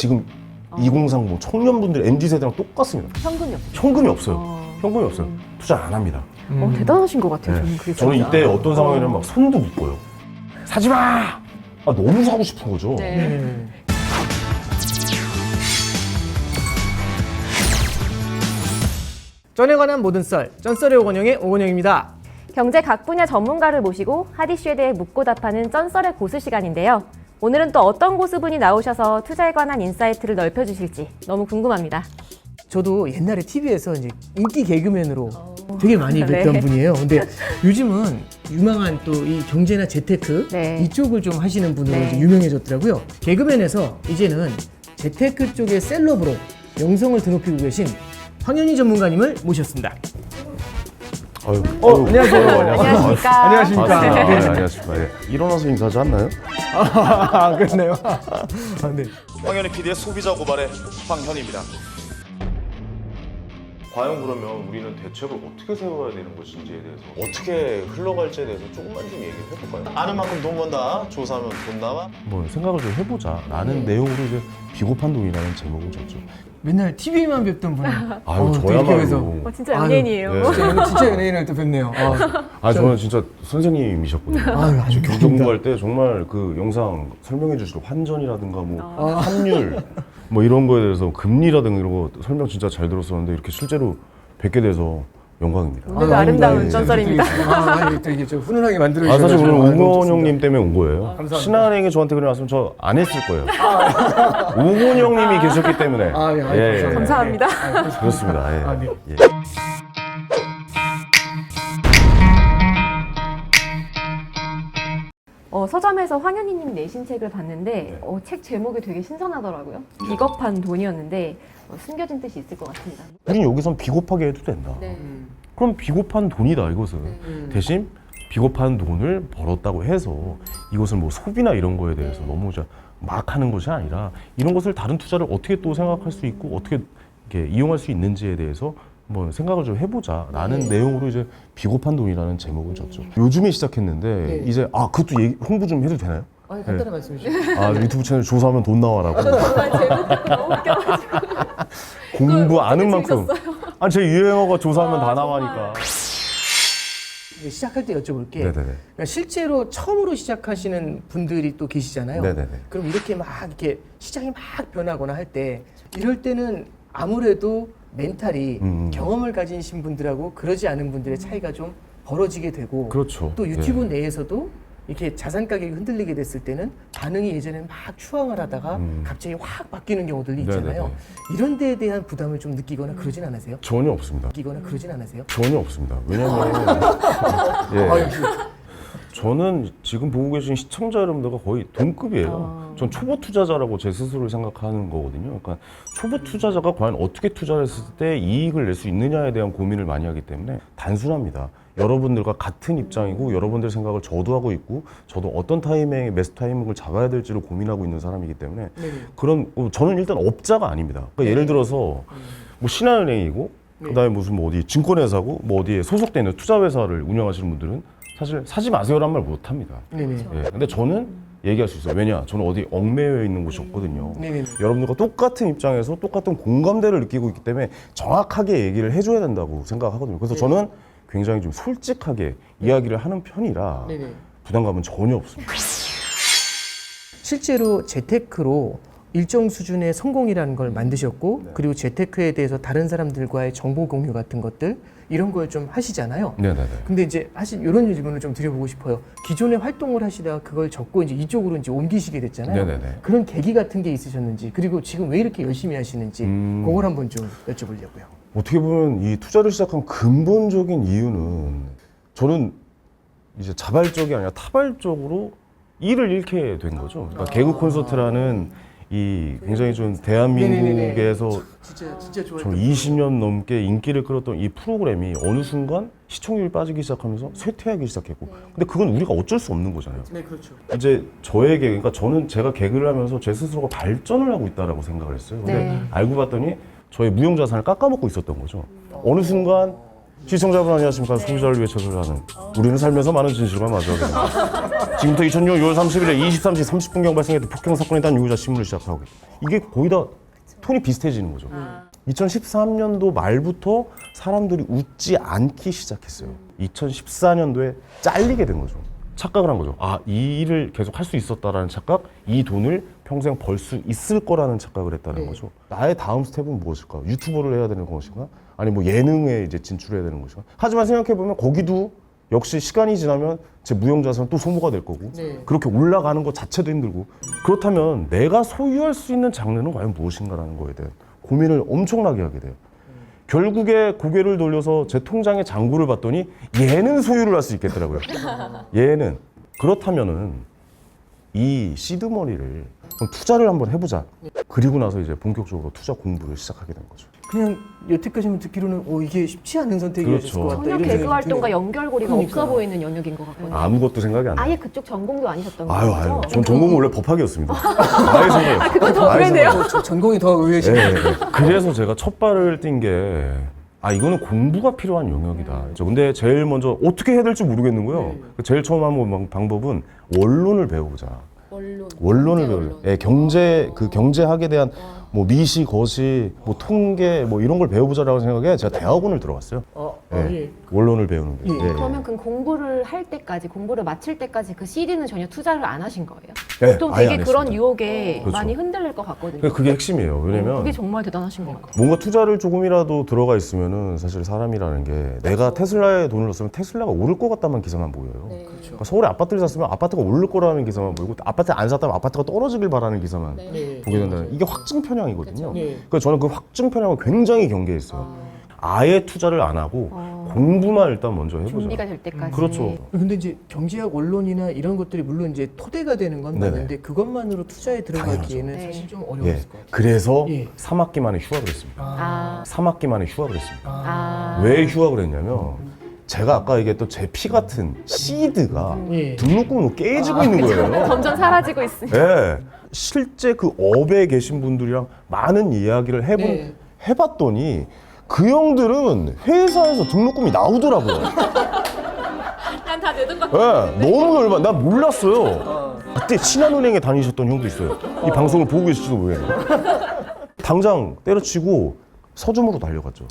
지금 2030 청년분들 MZ세대랑 똑같습니다. 현금이 없어요. 현금이 없어요. 현금이 없어요. 투자 안 합니다. 대단하신 것 같아요. 네. 저는 그게 저는 진짜. 이때 어떤 상황이냐면 막 손도 묶어요. 사지 마! 아, 너무 사고 싶은 거죠. 네. 쩐에 관한 모든 썰, 쩐썰의 오건영의 오건영입니다. 경제 각 분야 전문가를 모시고 핫 이슈에 대해 묻고 답하는 쩐썰의 고수 시간인데요. 오늘은 또 어떤 고수분이 나오셔서 투자에 관한 인사이트를 넓혀주실지 너무 궁금합니다. 저도 옛날에 TV에서 이제 인기 개그맨으로 되게 많이 뵀던 네. 분이에요. 근데 요즘은 유망한 또 이 경제나 재테크 네. 이쪽을 좀 하시는 분으로 네. 이제 유명해졌더라고요. 개그맨에서 이제는 재테크 쪽의 셀럽으로 명성을 드높이고 계신 황현희 전문가님을 모셨습니다. 아유, 안녕하세요. 안녕하십니까. 안녕하십니까. 아, 네. 안녕하십니까. 예. 일어나서 인사하지 않나요? 아, 그렇네요. 네. 황현희 PD의 소비자 고발의 황현희입니다. 과연 그러면 우리는 대책을 어떻게 세워야 되는 것인지에 대해서 어떻게 흘러갈지에 대해서 조금만 좀 얘기를 해볼까요? 아는 만큼 돈 번다. 조사하면 돈 나와. 뭐 생각을 좀 해보자 라는 내용으로 이제 비겁한 돈이라는 제목을 줬죠. 맨날 TV만 뵙던 분이 아유, 또 이렇게 해서. 저야말로. 진짜 아유, 연예인이에요. 네. 진짜 연예인을 또 뵙네요. 아, 저는 진짜 선생님이셨거든요. 아유, 저 아닙니다. 경제공부할 때 정말 그 영상 설명해 주실 환전이라든가 뭐 환율 뭐 이런 거에 대해서 금리라든가 이런 거 설명 진짜 잘 들었었는데 이렇게 실제로 뵙게 돼서 영광입니다. 오늘도 아름다운 쩐썰입니다. 아니, 또 이게 좀 훈훈하게 만들어 아, 사실 주셔서 오늘 너무 우건 좋습니다. 형님 때문에 온 거예요. 감사합니다. 신한은행에 저한테 그래 왔으면 저 안 했을 거예요. 우건 형님이 계셨기 때문에. 아, 예, 감사합니다. 그렇습니다. 예. 아, 네. 예. 서점에서 황현희님 내신 책을 봤는데 네. 책 제목이 되게 신선하더라고요. 비겁한 돈이었는데 숨겨진 뜻이 있을 것 같습니다. 우린 여기선 비겁하게 해도 된다. 네. 그럼 비겁한 돈이다 이것은. 대신 비겁한 돈을 벌었다고 해서 이것을 뭐 소비나 이런 거에 대해서 너무 막 하는 것이 아니라 이런 것을 다른 투자를 어떻게 또 생각할 수 있고 어떻게 이렇게 이용할 수 있는지에 대해서 뭐 생각을 좀 해보자라는 내용으로 이제 비겁한 돈이라는 제목을 줬죠. 요즘에 시작했는데 이제 그것도 홍보 좀 해도 되나요? 아니, 간단한 말씀해 주시죠. 아, 유튜브 채널 조사하면 돈 나와라고. 정말 제목이 너무 웃겨가지고. 공부 아는 만큼. 찍으셨어요? 제 유행어가 조사하면 다 나와니까. 시작할 때 여쭤볼게. 네네네. 그러니까 실제로 처음으로 시작하시는 분들이 또 계시잖아요. 네네네. 그럼 이렇게 막 이렇게 시장이 막 변하거나 할 때 이럴 때는 아무래도 멘탈이 경험을 가지신 분들하고 그러지 않은 분들의 차이가 좀 벌어지게 되고 그렇죠. 또 유튜브 네. 내에서도 이렇게 자산 가격이 흔들리게 됐을 때는 반응이 예전에 막 추앙을 하다가 갑자기 확 바뀌는 경우들이 있잖아요. 네네네. 이런 데에 대한 부담을 좀 느끼거나 그러진 않으세요? 전혀 없습니다. 느끼거나 그러진 않으세요? 전혀 없습니다. 왜냐면 예. 저는 지금 보고 계신 시청자 여러분들과 거의 동급이에요. 전 초보 투자자라고 제 스스로를 생각하는 거거든요. 그러니까 초보 투자자가 과연 어떻게 투자를 했을 때 이익을 낼 수 있느냐에 대한 고민을 많이 하기 때문에 단순합니다. 여러분들과 같은 입장이고 여러분들 생각을 저도 하고 있고 저도 어떤 타이밍에 매수 타이밍을 잡아야 될지를 고민하고 있는 사람이기 때문에 그런 저는 일단 업자가 아닙니다. 그러니까 예를 들어서 뭐 신한은행이고 그다음에 무슨 뭐 어디 증권회사고 뭐 어디에 소속돼 있는 투자회사를 운영하시는 분들은 사실 사지 마세요란 말 못 합니다. 네네. 예, 근데 저는 얘기할 수 있어요. 왜냐? 저는 어디 얽매여 있는 곳이 없거든요. 네네. 여러분들과 똑같은 입장에서 똑같은 공감대를 느끼고 있기 때문에 정확하게 얘기를 해줘야 된다고 생각하거든요. 그래서 저는 굉장히 좀 솔직하게 이야기를 하는 편이라 네네. 부담감은 전혀 없습니다. 실제로 재테크로 일정 수준의 성공이라는 걸 만드셨고 그리고 재테크에 대해서 다른 사람들과의 정보 공유 같은 것들 이런 걸 좀 하시잖아요. 네네네. 근데 이제 사실 이런 질문을 좀 드려보고 싶어요. 기존에 활동을 하시다가 그걸 접고 이제 이쪽으로 이제 옮기시게 됐잖아요. 네네네. 그런 계기 같은 게 있으셨는지 그리고 지금 왜 이렇게 열심히 하시는지 그걸 한번 좀 여쭤보려고요. 어떻게 보면 이 투자를 시작한 근본적인 이유는 저는 이제 자발적이 아니라 타발적으로 일을 잃게 된 거죠. 그러니까 개그 콘서트라는 이 굉장히 좀 대한민국에서 진짜 좋아요. 좀 20년 넘게 인기를 끌었던 이 프로그램이 어느 순간 시청률이 빠지기 시작하면서 쇠퇴하기 시작했고 근데 그건 우리가 어쩔 수 없는 거잖아요. 네, 그렇죠. 이제 저에게 그러니까 저는 제가 개그를 하면서 제 스스로가 발전을 하고 있다라고 생각을 했어요. 근데 네. 알고 봤더니 저의 무형 자산을 깎아먹고 있었던 거죠. 어느 순간 시청자분 안녕하십니까. 소비자를 위해 처절하는 우리는 살면서 많은 진실과 마주하게 됩니다. 지금부터 2006년 6월 30일에 23시 30분경 발생했던 폭행 사건에 대한 유후자 신문을 시작하고 이게 거의 다 톤이 비슷해지는 거죠. 2013년도 말부터 사람들이 웃지 않기 시작했어요. 2014년도에 잘리게 된 거죠. 착각을 한 거죠. 아, 이 일을 계속 할 수 있었다라는 착각, 이 돈을 평생 벌 수 있을 거라는 착각을 했다는 거죠. 나의 다음 스텝은 무엇일까? 유튜버를 해야 되는 것인가? 아니 뭐 예능에 이제 진출해야 되는 것인가? 하지만 생각해 보면 거기도 역시 시간이 지나면 제 무형자산 또 소모가 될 거고 그렇게 올라가는 것 자체도 힘들고 그렇다면 내가 소유할 수 있는 장르는 과연 무엇인가라는 거에 대한 고민을 엄청나게 하게 돼요. 결국에 고개를 돌려서 제 통장에 잔고를 봤더니 얘는 소유를 할 수 있겠더라고요. 얘는. 그렇다면은 이 시드머니를 투자를 한번 해보자. 그리고 나서 이제 본격적으로 투자 공부를 시작하게 된 거죠. 그냥 여태까지만 듣기로는 이게 쉽지 않은 선택이었을 그렇죠. 것 같다. 전혀 이런 개그 생각이 활동과 드네요. 연결고리가 그러니까. 없어 보이는 영역인 것 같거든요. 아무것도 생각이 안 나요. 아예 그쪽 전공도 아니셨던 아유, 거죠? 아유. 전 전공은 원래 법학이었습니다. 아예 생각. 그건 더 의외네요. 전공이 더 의외시네요. 예, 예. 그래서 제가 첫 발을 띈 게 이거는 공부가 필요한 영역이다. 근데 제일 먼저 어떻게 해야 될지 모르겠는 거예요. 제일 처음 한 방법은 원론을 배워보자. 원론을 배우자. 예, 경제학에 대한 뭐 미시, 거시, 뭐 통계 뭐 이런 걸 배워보자라고 생각에 제가 대학원을 들어갔어요. 예, 원론을 배우는 게. 예, 예. 그러면 그 공부를 할 때까지, 공부를 마칠 때까지 그 CD는 전혀 투자를 안 하신 거예요? 예, 보통 아예 되게 안 그런 했습니다. 유혹에 그렇죠. 많이 흔들릴 것 같거든요. 그게 핵심이에요. 왜냐면 그게 정말 대단하신 것 같아요. 뭔가 투자를 조금이라도 들어가 있으면은 사실 사람이라는 게 내가 테슬라에 돈을 넣었으면 테슬라가 오를 것 같다만 기사만 보여요. 그러니까 서울에 아파트를 샀으면 아파트가 오를 거라는 기사만 보이고 아파트 안 샀다면 아파트가 떨어지길 바라는 기사만 보게 된다는 이게 확증 편향이거든요. 그래서 저는 그 확증 편향을 굉장히 경계했어요. 아예 투자를 안 하고 공부만 일단 먼저 해보자. 준비가 될 때까지. 그렇죠. 근데 이제 경제학 원론이나 이런 것들이 물론 이제 토대가 되는 건 네네. 맞는데 그것만으로 투자에 들어가기에는 당연하죠. 사실 좀 예. 어려웠을 것 같아요. 그래서 예. 3학기 만에 휴학을 했습니다. 아, 3학기 만에 휴학을 했습니다. 아. 왜 휴학을 했냐면 제가 아까 얘기했던 제 피 같은 시드가 예. 등록금으로 깨지고 있는 거예요. 점점 사라지고 있으니까. 예. 실제 그 업에 계신 분들이랑 많은 이야기를 네. 해봤더니 그 형들은 회사에서 등록금이 나오더라고요. 난 다 내돈 갖고. 예. 너무 열받. 난 몰랐어요. 그때 신한은행에 다니셨던 형도 있어요. 이 방송을 보고 계실지도 모르겠네요. 당장 때려치고 서점으로 달려갔죠.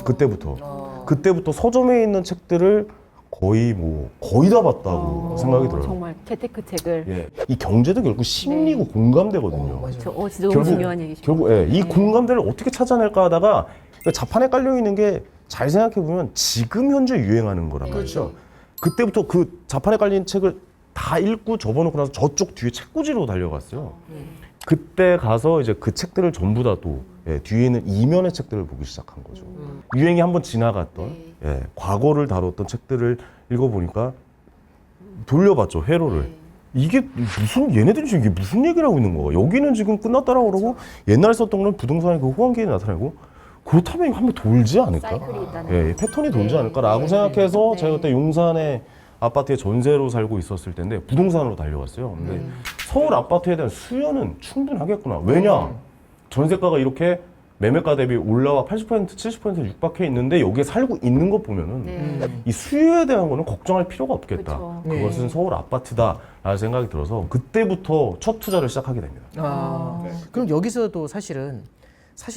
그때부터 서점에 있는 책들을 거의 다 봤다고 생각이 들어요. 정말 재테크 책을. 예. 이 경제도 결국 심리고 공감대거든요. 맞아요. 진짜 너무 중요한 얘기죠. 결국 이 공감대를 어떻게 찾아낼까 하다가 자판에 깔려 있는 게 잘 생각해 보면 지금 현재 유행하는 거란 말이죠. 그때부터 그 자판에 깔린 책을 다 읽고 접어놓고 나서 저쪽 뒤에 책꽂이로 달려갔어요. 그때 가서 이제 그 책들을 전부 다 또 뒤에 있는 이면의 책들을 보기 시작한 거죠. 유행이 한번 지나갔던 과거를 다뤘던 책들을 읽어보니까 돌려봤죠, 회로를. 이게 얘네들이 지금 이게 무슨 얘기를 하고 있는 거야? 여기는 지금 끝났다라고 그러고 옛날에 썼던 건 부동산의 그 호황기에 나타나고 그렇다면 이거 한번 돌지 않을까? 사이클이 있다는 패턴이 돌지 않을까라고 생각해서 제가 그때 용산에 아파트에 전세로 살고 있었을 텐데 부동산으로 달려갔어요. 근데 서울 아파트에 대한 수요는 충분하겠구나. 왜냐? 전세가가 이렇게 매매가 대비 올라와 80% 70% 육박해 있는데 여기에 살고 있는 거 보면은 이 수요에 대한 거는 걱정할 필요가 없겠다. 그쵸. 그것은 서울 아파트다라는 생각이 들어서 그때부터 첫 투자를 시작하게 됩니다. 그럼 여기서도 사실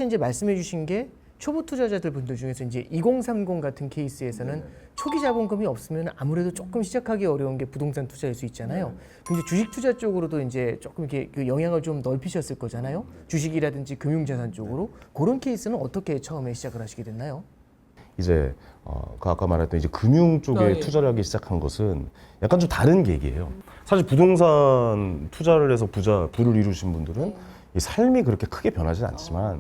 이제 말씀해 주신 게 초보 투자자들 분들 중에서 이제 2030 같은 케이스에서는 초기 자본금이 없으면 아무래도 조금 시작하기 어려운 게 부동산 투자일 수 있잖아요. 그럼 이제 주식 투자 쪽으로도 이제 조금 이렇게 그 영향을 좀 넓히셨을 거잖아요. 주식이라든지 금융자산 쪽으로 그런 케이스는 어떻게 처음에 시작을 하시게 됐나요? 이제 그 아까 말했던 이제 금융 쪽에 투자를 하기 시작한 것은 약간 좀 다른 계기예요. 사실 부동산 투자를 해서 부를 이루신 분들은 이 삶이 그렇게 크게 변하진 않지만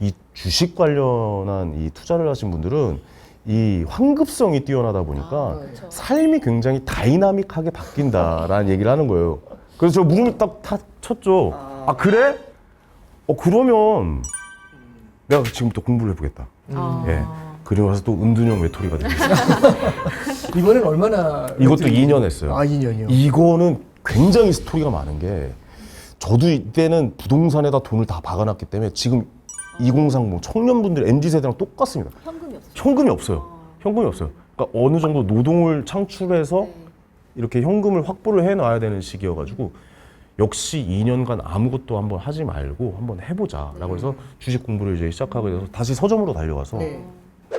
이 주식 관련한 이 투자를 하신 분들은 이 환급성이 뛰어나다 보니까 삶이 굉장히 다이나믹하게 바뀐다라는 얘기를 하는 거예요. 그래서 저 무릎을 딱 쳤죠. 아 그래? 그러면 내가 지금부터 공부를 해보겠다. 예. 그리고 나서 또 은둔형 외톨이가 됐어요. 이번엔 얼마나 이것도 2년 했어요. 2년이요. 이거는 굉장히 스토리가 많은 게 저도 이때는 부동산에다 돈을 다 박아놨기 때문에 지금 2030 청년분들 MZ세대랑 똑같습니다. 현금이 없어요. 현금이 없어요. 현금이 없어요. 그러니까 어느 정도 노동을 창출해서 이렇게 현금을 확보를 해놔야 되는 시기여가지고 역시 2년간 아무것도 한번 하지 말고 한번 해보자라고 해서 주식 공부를 이제 시작하게 돼서 다시 서점으로 달려가서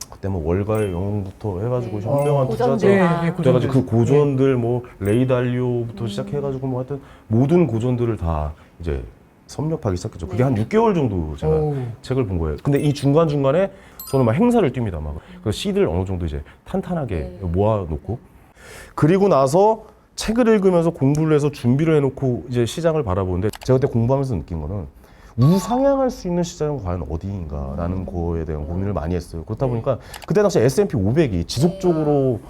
그때 뭐 월가의 영웅부터 해가지고 현명한 투자자 돼가지고 그 고전들 뭐 레이 달리오부터 시작해가지고 뭐 하여튼 모든 고전들을 다 이제 섭렵하기 시작했죠. 그게 한 6개월 정도 제가 책을 본 거예요. 근데 이 중간중간에 저는 막 행사를 뜁니다. 막 그래서 CD를 어느 정도 이제 탄탄하게 모아놓고 그리고 나서 책을 읽으면서 공부를 해서 준비를 해놓고 이제 시장을 바라보는데 제가 그때 공부하면서 느낀 거는 우상향할 수 있는 시장은 과연 어디인가라는 거에 대한 고민을 많이 했어요. 그렇다 보니까 그때 당시 S&P 500이 지속적으로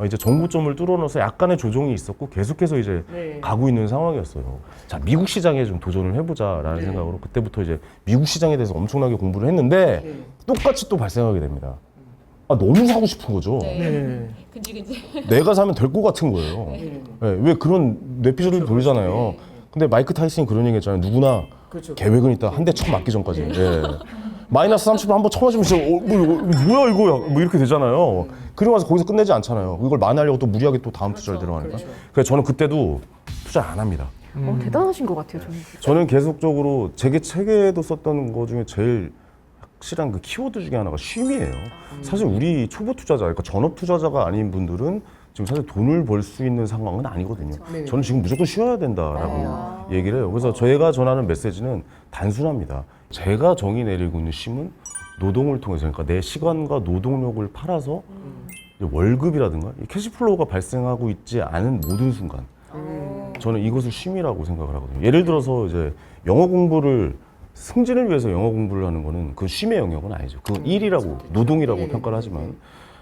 이제 정고점을 뚫어넣어서 약간의 조정이 있었고 계속해서 이제 가고 있는 상황이었어요. 자, 미국 시장에 좀 도전을 해보자라는 생각으로 그때부터 이제 미국 시장에 대해서 엄청나게 공부를 했는데 똑같이 또 발생하게 됩니다. 아, 너무 사고 싶은 거죠. 근질근질. 내가 사면 될 것 같은 거예요. 왜 그런 뇌피셜이 돌잖아요. 근데 마이크 타이슨이 그런 얘기 했잖아요. 누구나 계획은 있다. 한 대 쳐 맞기 전까지. 예. 마이너스 30을 한번 쳐맞으면 진짜 뭐야 이거 뭐 이렇게 되잖아요. 그리고 나서 거기서 끝내지 않잖아요. 이걸 만회하려고 또 무리하게 또 다음 투자를 들어가니까. 그래서 저는 그때도 투자 안 합니다. 대단하신 것 같아요. 저는 계속적으로 제게 책에도 썼던 거 중에 제일 확실한 그 키워드 중에 하나가 쉼이에요. 사실 우리 초보 투자자, 그러니까 전업 투자자가 아닌 분들은 지금 사실 돈을 벌 수 있는 상황은 아니거든요. 저는 지금 무조건 쉬어야 된다라고 얘기를 해요. 그래서 저희가 전하는 메시지는 단순합니다. 제가 정의 내리고 있는 쉼은 노동을 통해서, 그러니까 내 시간과 노동력을 팔아서 이제 월급이라든가 이 캐시플로우가 발생하고 있지 않은 모든 순간 저는 이것을 쉼이라고 생각을 하거든요. 예를 들어서 이제 영어 공부를 승진을 위해서 영어 공부를 하는 거는 그 쉼의 영역은 아니죠. 그건 일이라고, 노동이라고 평가를 하지만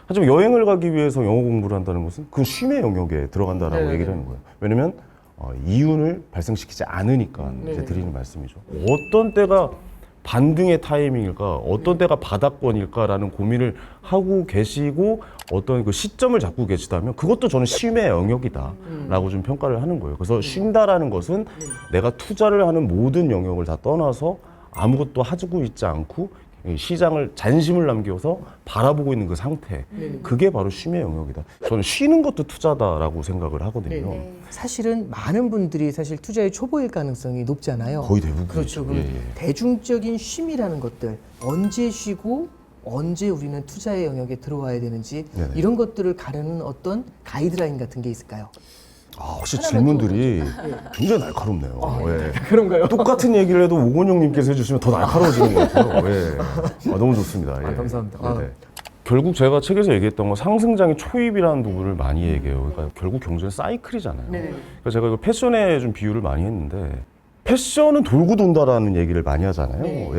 하지만 여행을 가기 위해서 영어 공부를 한다는 것은 그 쉼의 영역에 들어간다라고 얘기를 하는 거예요. 왜냐면 이윤을 발생시키지 않으니까 이제 드리는 말씀이죠. 어떤 때가 반등의 타이밍일까, 어떤 때가 바닥권일까라는 고민을 하고 계시고 어떤 그 시점을 잡고 계시다면 그것도 저는 쉼의 영역이다라고 좀 평가를 하는 거예요. 그래서 쉰다라는 것은 내가 투자를 하는 모든 영역을 다 떠나서 아무것도 하고 있지 않고 시장을 잔심을 남겨서 바라보고 있는 그 상태, 그게 바로 쉼의 영역이다. 저는 쉬는 것도 투자다라고 생각을 하거든요. 사실은 많은 분들이 사실 투자의 초보일 가능성이 높잖아요. 거의 대부분. 그렇죠. 그럼 대중적인 쉼이라는 것들, 언제 쉬고 언제 우리는 투자의 영역에 들어와야 되는지 이런 것들을 가르는 어떤 가이드라인 같은 게 있을까요? 혹시 질문들이 굉장히 날카롭네요. 그런가요? 똑같은 얘기를 해도 오건영님께서 해주시면 더 날카로워지는 것 같아요. 너무 좋습니다. 감사합니다. 결국 제가 책에서 얘기했던 건 상승장의 초입이라는 부분을 많이 얘기해요. 그러니까 결국 경제는 사이클이잖아요. 그러니까 제가 이거 패션에 좀 비유를 많이 했는데 패션은 돌고 돈다라는 얘기를 많이 하잖아요.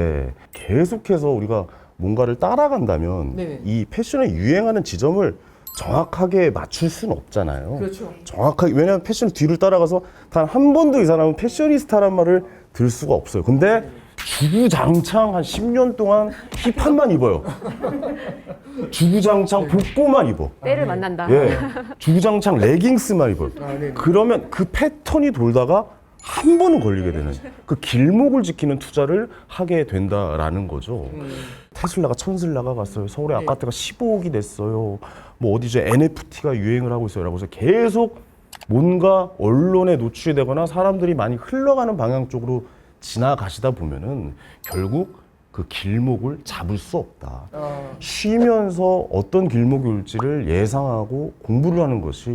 계속해서 우리가 뭔가를 따라간다면 이 패션에 유행하는 지점을 정확하게 맞출 수는 없잖아요. 그렇죠. 정확하게, 왜냐하면 패션 뒤를 따라가서 단 한 번도 이 사람은 패셔니스타란 말을 들 수가 없어요. 근데 주구장창 한 10년 동안 힙합만 입어요. 주구장창 복고만 입어. 때를 만난다. 주구장창 레깅스만 입어요. 그러면 그 패턴이 돌다가 한 번은 걸리게 되는 그 길목을 지키는 투자를 하게 된다라는 거죠. 테슬라가 천슬라가 갔어요. 서울의 아파트가 15억이 됐어요. 뭐 어디 이제 NFT가 유행을 하고 있어요라고 해서 계속 뭔가 언론에 노출이 되거나 사람들이 많이 흘러가는 방향 쪽으로 지나가시다 보면은 결국 그 길목을 잡을 수 없다. 쉬면서 어떤 길목이 올지를 예상하고 공부를 하는 것이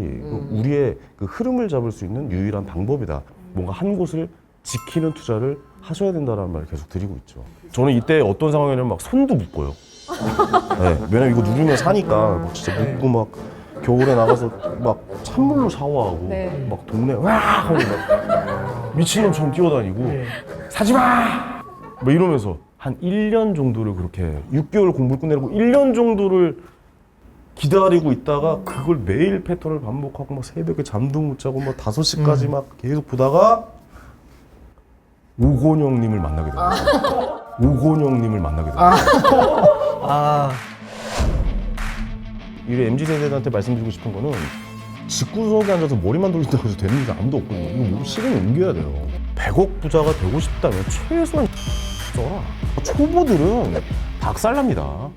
우리의 그 흐름을 잡을 수 있는 유일한 방법이다. 뭔가 한 곳을 지키는 투자를 하셔야 된다는 말을 계속 드리고 있죠. 저는 이때 어떤 상황이냐면 막 손도 묶어요. 왜냐면 이거 누르면 사니까 막 진짜 묶고 막 겨울에 나가서 막 찬물로 샤워하고 막 동네 와 하고 막 미친놈처럼 뛰어다니고 사지 마! 뭐 이러면서 한 1년 정도를 그렇게 6개월 공부를 끝내고 1년 정도를 기다리고 있다가 그걸 매일 패턴을 반복하고 막 새벽에 잠도 못 자고 막 5시까지 막 계속 보다가 오건영님을 만나게 됩니다. 오건영님을 만나게 됩니다. 이 MZ세대들한테 말씀드리고 싶은 거는 집구석에 앉아서 머리만 돌린다고 해서 되는 게 아무도 없거든요. 이거 뭐 실행에 옮겨야 돼요. 100억 부자가 되고 싶다면 최소한 써라. 초보들은 박살납니다.